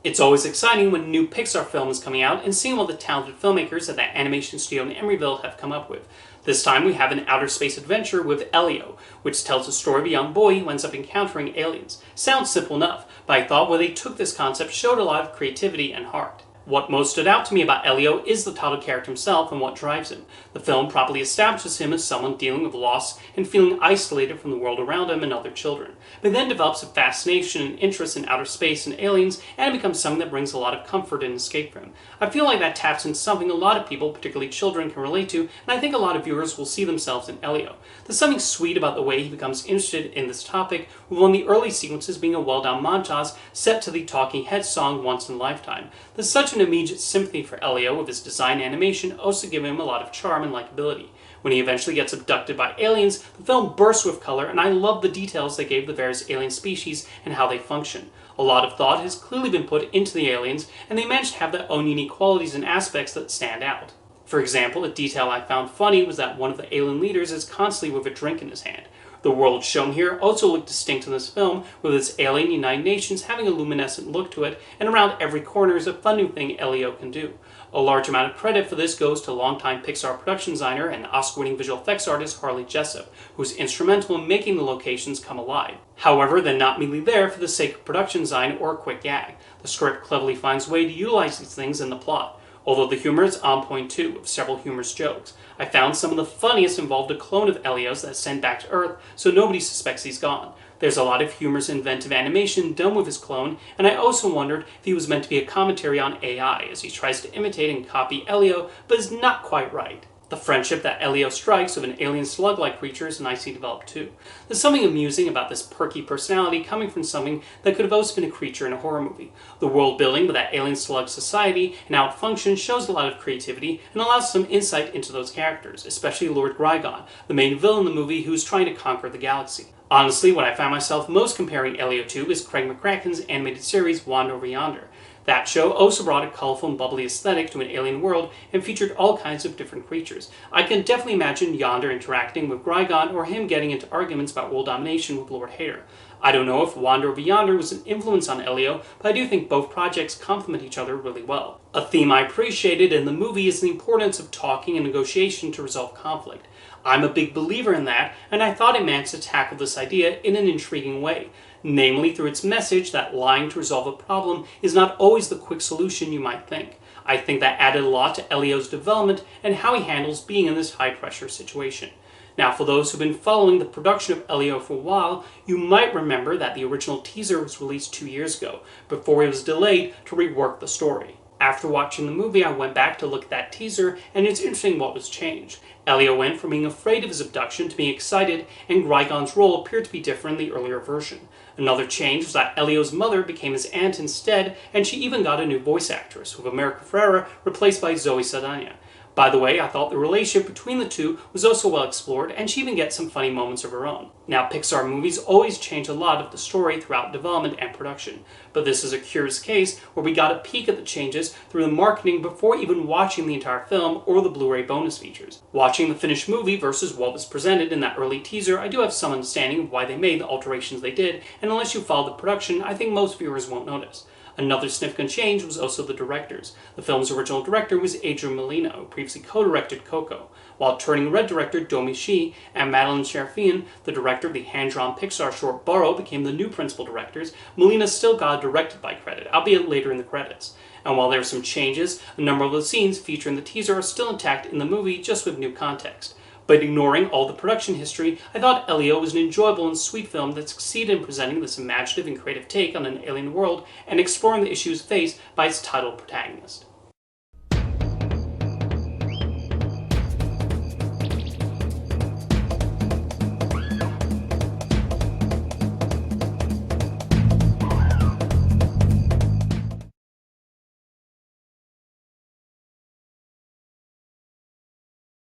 It's always exciting when a new Pixar film is coming out and seeing what the talented filmmakers at that animation studio in Emeryville have come up with. This time we have an outer space adventure with Elio, which tells the story of a young boy who ends up encountering aliens. Sounds simple enough, but I thought where they took this concept showed a lot of creativity and heart. What most stood out to me about Elio is the title character himself and what drives him. The film properly establishes him as someone dealing with loss and feeling isolated from the world around him and other children, but then develops a fascination and interest in outer space and aliens, and it becomes something that brings a lot of comfort and escape for him. I feel like that taps into something a lot of people, particularly children, can relate to, and I think a lot of viewers will see themselves in Elio. There's something sweet about the way he becomes interested in this topic, with one of the early sequences being a well-done montage set to the Talking Heads song Once in a Lifetime. There's such an immediate sympathy for Elio, with his design animation also giving him a lot of charm and likability. When he eventually gets abducted by aliens, the film bursts with color, and I love the details they gave the various alien species and how they function. A lot of thought has clearly been put into the aliens, and they managed to have their own unique qualities and aspects that stand out. For example, a detail I found funny was that one of the alien leaders is constantly with a drink in his hand. The world shown here also looked distinct in this film, with its alien United Nations having a luminescent look to it, and around every corner is a fun new thing Elio can do. A large amount of credit for this goes to longtime Pixar production designer and Oscar-winning visual effects artist Harley Jessup, who was instrumental in making the locations come alive. However, they're not merely there for the sake of production design or a quick gag. The script cleverly finds a way to utilize these things in the plot. Although the humor is on point too, with several humorous jokes. I found some of the funniest involved a clone of Elio's that's sent back to Earth, so nobody suspects he's gone. There's a lot of humorous inventive animation done with his clone, and I also wondered if he was meant to be a commentary on AI, as he tries to imitate and copy Elio, but is not quite right. The friendship that Elio strikes with an alien slug-like creature is nicely developed too. There's something amusing about this perky personality coming from something that could have also been a creature in a horror movie. The world building with that alien slug society and how it functions shows a lot of creativity and allows some insight into those characters, especially Lord Grigon, the main villain in the movie who's trying to conquer the galaxy. Honestly, what I found myself most comparing Elio to is Craig McCracken's animated series Wander Over Yonder. That show also brought a colorful and bubbly aesthetic to an alien world and featured all kinds of different creatures. I can definitely imagine Yonder interacting with Grigon or him getting into arguments about world domination with Lord Hader. I don't know if Wander Over Yonder was an influence on Elio, but I do think both projects complement each other really well. A theme I appreciated in the movie is the importance of talking and negotiation to resolve conflict. I'm a big believer in that, and I thought it managed to tackle this idea in an intriguing way. Namely through its message that lying to resolve a problem is not always the quick solution you might think. I think that added a lot to Elio's development and how he handles being in this high-pressure situation. Now, for those who've been following the production of Elio for a while, you might remember that the original teaser was released 2 years ago, before it was delayed to rework the story. After watching the movie, I went back to look at that teaser, and it's interesting what was changed. Elio went from being afraid of his abduction to being excited, and Grigon's role appeared to be different in the earlier version. Another change was that Elio's mother became his aunt instead, and she even got a new voice actress, with America Ferrera replaced by Zoe Saldana. By the way, I thought the relationship between the two was also well explored, and she even gets some funny moments of her own. Now, Pixar movies always change a lot of the story throughout development and production, but this is a curious case where we got a peek at the changes through the marketing before even watching the entire film or the Blu-ray bonus features. Watching the finished movie versus what was presented in that early teaser, I do have some understanding of why they made the alterations they did, and unless you follow the production, I think most viewers won't notice. Another significant change was also the directors. The film's original director was Adrian Molina, who previously co-directed Coco, while Turning Red director Domi Shi and Madeline Serafian, the director of the hand-drawn Pixar short Burrow, became the new principal directors. Molina still got a directed by credit, albeit later in the credits. And while there are some changes, a number of the scenes featured in the teaser are still intact in the movie, just with new context. But ignoring all the production history, I thought Elio was an enjoyable and sweet film that succeeded in presenting this imaginative and creative take on an alien world and exploring the issues faced by its title protagonist.